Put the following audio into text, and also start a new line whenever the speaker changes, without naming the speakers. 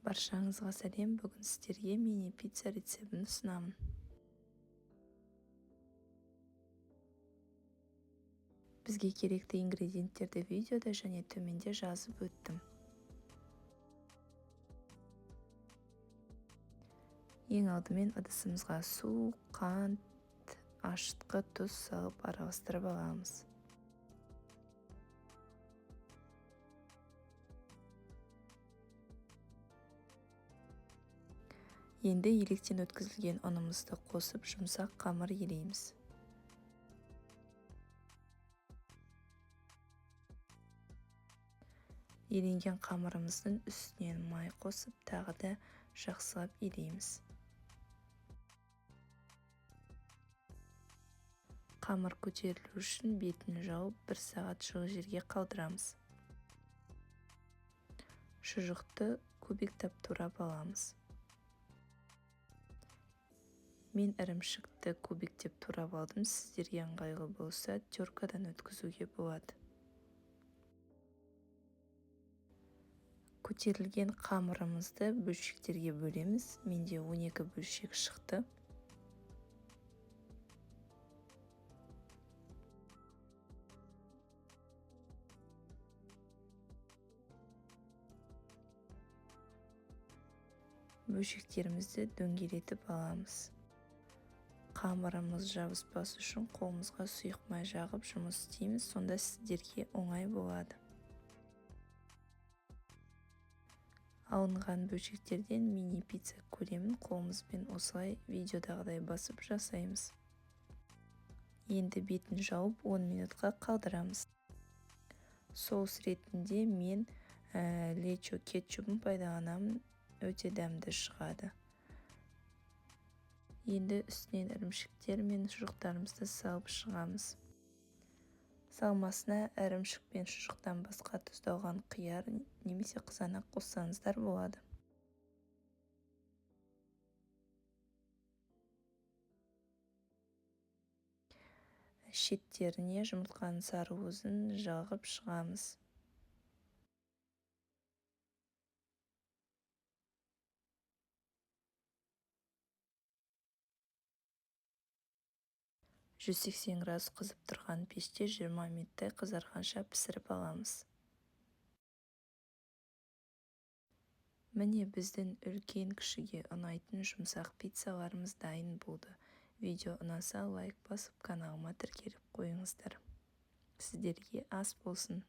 Баршаңызға сәлем. Бүгін сіздерге мини пицца рецебін ұсынамын. Бізге керекті ингредиенттерді видеода және төменде жазып өттім. Ең алдымен ыдысымызға су, қант, ашытқы, тұз салып араластырып аламыз. Енді електен өткізілген ұнымызды қосып, жұмсақ қамыр елейміз. Еленген қамырымыздың үстінен май қосып, тағы да жақсылап елейміз. Қамыр көтерілу үшін бетін жауып 1 сағат жылы жерге қалдырамыз. Шұжықты кубиктеп турап аламыз. Мен ірімшікті кубиктеп турап алдым. Сіздерге ыңғайлы болса, теркадан өткізуге болады. Көтерілген қамырымызды бөлшектерге бөлеміз. Менде 12 бөлшек шықты. Бөлшектерімізді дөңгелетіп аламыз. Қамырымыз жабыспас үшін қолымызға сұйық май жағып жұмыс істейміз, сонда сіздерге оңай болады. Алынған бөлшектерден мини пицца көлемін қолымызбен осылай видеодағыдай басып жасаймыз. Енді бетін жауып 10 минутқа қалдырамыз. Соус ретінде мен лечо кетчупын пайдаланамын, өте дәмді шығады. Енді үстінен ірімшіктер мен шұжықтарымызды салып шығамыз. Салмасына ірімшік пен шұжықтан басқа тұздалған қияр немесе қызанақ қоссаңыздар болады. Шеттеріне жұмыртқаның сарыуызын жағып шығамыз. градус қызып тұрған пеште 20 минуттай қызарғанша пісіріп аламыз. Міне біздің үлкен-кішіге ұнайтын жұмсақ пиццаларымыз дайын болды. Видео ұнаса лайк басып, каналыма тіркеліп қойыңыздар. Сіздерге ас болсын.